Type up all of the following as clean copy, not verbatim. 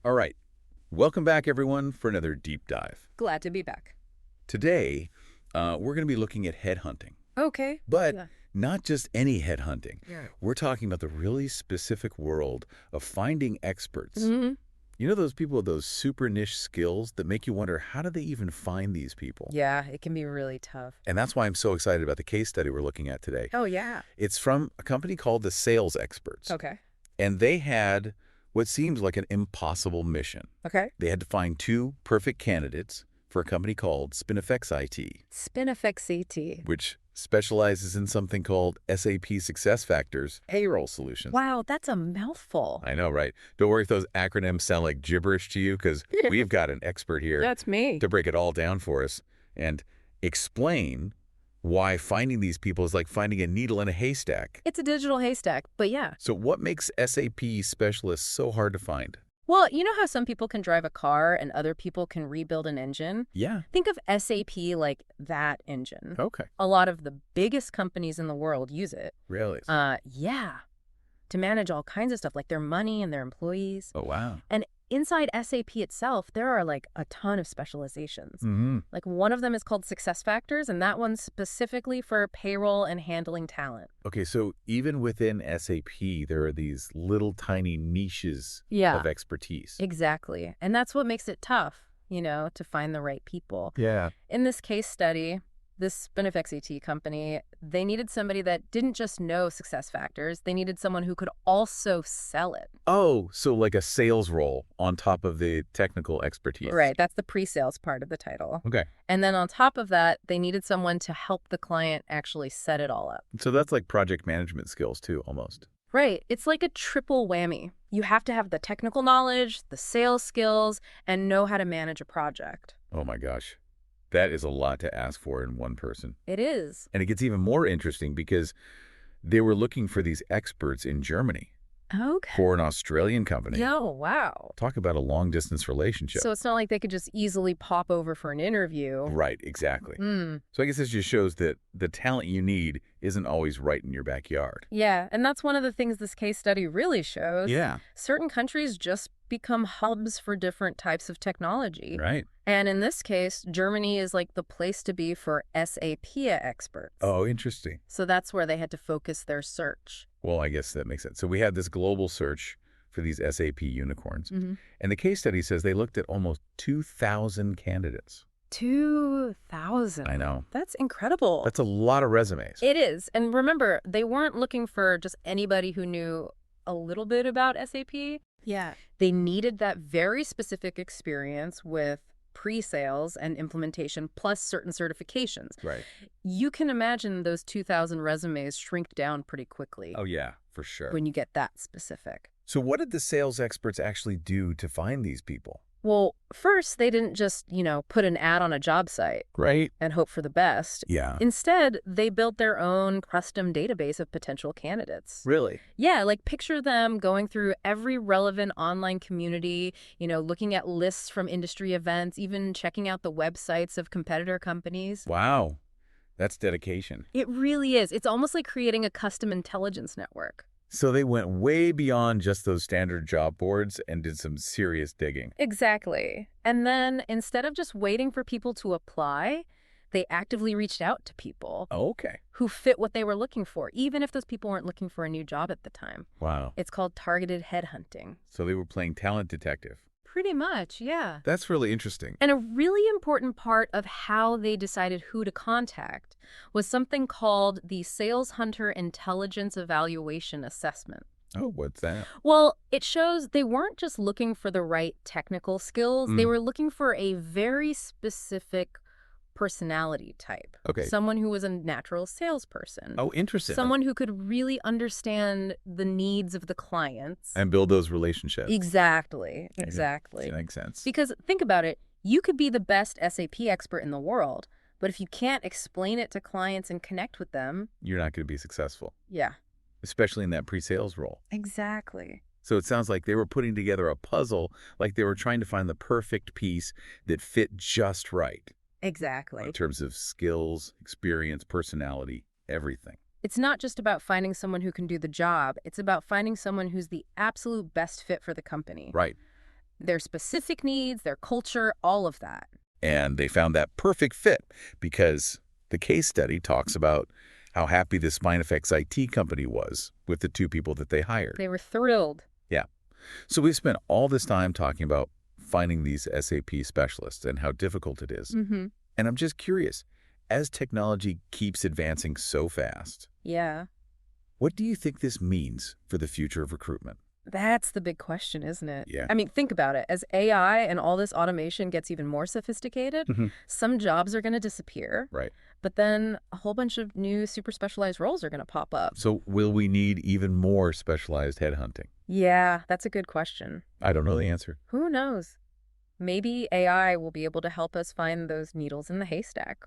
All right. Welcome back, everyone, for another deep dive. Glad to be back. Today, we're going to be looking at headhunting. Okay. But Yeah. not just any headhunting. Yeah. We're talking about the really specific world of finding experts. Mm-hmm. You know those people with those super niche skills that make you wonder, how do they even find these people? Yeah, it can be really tough. And that's why I'm so excited about the case study we're looking at today. Oh, yeah. It's from a company called the Sales Experts. Okay. And they had what seems like an impossible mission. Okay. They had to find two perfect candidates for a company called SpinifexIT, SpinifexIT. which specializes in something called SAP SuccessFactors payroll solutions. Wow, that's a mouthful. I know, right? Don't worry if those acronyms sound like gibberish to you, because we've got an expert here That's me. to break it all down for us and explain why finding these people is like finding a needle in a haystack. It's a digital haystack, but yeah. So what makes SAP specialists so hard to find? Well, you know how some people can drive a car and other people can rebuild an engine? Yeah. Think of SAP like that engine. Okay. A lot of the biggest companies in the world use it. Really? Yeah. To manage all kinds of stuff, like their money and their employees. Oh, wow. And inside SAP itself, there are like a ton of specializations. Mm-hmm. Like one of them is called SuccessFactors, and that one's specifically for payroll and handling talent. Okay, so even within SAP, there are these little tiny niches Yeah. of expertise. Exactly. And that's what makes it tough, to find the right people. Yeah. In this case study, this SpinifexIT company, they needed somebody that didn't just know SuccessFactors. They needed someone who could also sell it. Oh, so like a sales role on top of the technical expertise. Right. That's the pre-sales part of the title. Okay. And then on top of that, they needed someone to help the client actually set it all up. So that's like project management skills too, almost. Right. It's like a triple whammy. You have to have the technical knowledge, the sales skills, and know how to manage a project. Oh my gosh. That is a lot to ask for in one person. It is. And it gets even more interesting because they were looking for these experts in Germany Okay. for an Australian company. Oh, wow. Talk about a long-distance relationship. So it's not like they could just easily pop over for an interview. Right, exactly. Mm. So I guess this just shows that the talent you need isn't always right in your backyard. Yeah, and that's one of the things this case study really shows. Yeah. Certain countries just become hubs for different types of technology. Right. And in this case, Germany is like the place to be for SAP experts. Oh, interesting. So that's where they had to focus their search. Well, I guess that makes sense. So we had this global search for these SAP unicorns. Mm-hmm. And the case study says they looked at almost 2,000 candidates. 2,000. I know. That's incredible. That's a lot of resumes. It is. And remember, they weren't looking for just anybody who knew a little bit about SAP. Yeah. They needed that very specific experience with pre-sales and implementation plus certain certifications. Right. You can imagine those 2,000 resumes shrink down pretty quickly Oh, yeah, for sure. when you get that specific. So what did the sales experts actually do to find these people? Well, first, they didn't just, put an ad on a job site Right. and hope for the best. Yeah. Instead, they built their own custom database of potential candidates. Really? Yeah, like picture them going through every relevant online community, looking at lists from industry events, even checking out the websites of competitor companies. Wow. That's dedication. It really is. It's almost like creating a custom intelligence network. So they went way beyond just those standard job boards and did some serious digging. Exactly. And then instead of just waiting for people to apply, they actively reached out to people Okay. who fit what they were looking for, even if those people weren't looking for a new job at the time. Wow. It's called targeted headhunting. So they were playing talent detective. Pretty much, yeah. That's really interesting. And a really important part of how they decided who to contact was something called the Sales Hunter Intelligence Evaluation Assessment. Oh, what's that? Well, it shows they weren't just looking for the right technical skills. They were looking for a very specific personality type. Okay. Someone who was a natural salesperson. Oh, interesting. Someone who could really understand the needs of the clients. And build those relationships. Exactly. Okay. Exactly. That makes sense. Because think about it, you could be the best SAP expert in the world, but if you can't explain it to clients and connect with them, You're not going to be successful, yeah. especially in that pre-sales role. Exactly. So it sounds like they were putting together a puzzle, like they were trying to find the perfect piece that fit just right Exactly. in terms of skills, experience, personality, everything. It's not just about finding someone who can do the job. It's about finding someone who's the absolute best fit for the company. Right. Their specific needs, their culture, all of that. And they found that perfect fit because the case study talks about how happy the SpinifexIT company was with the 2 people that they hired. They were thrilled. Yeah. So we've spent all this time talking about finding these SAP specialists and how difficult it is. Mm-hmm. And I'm just curious, as technology keeps advancing so fast, Yeah. what do you think this means for the future of recruitment? That's the big question, isn't it? Yeah. I mean, think about it. As AI and all this automation gets even more sophisticated, some jobs are going to disappear. Right. But then a whole bunch of new super specialized roles are going to pop up. So will we need even more specialized headhunting? Yeah, that's a good question. I don't know the answer. Who knows? Maybe AI will be able to help us find those needles in the haystack.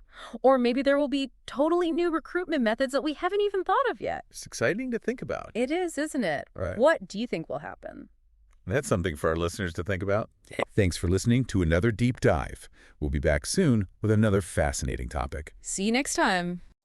Or maybe there will be totally new recruitment methods that we haven't even thought of yet. It's exciting to think about. It is, isn't it? Right. What do you think will happen? That's something for our listeners to think about. Thanks for listening to another deep dive. We'll be back soon with another fascinating topic. See you next time.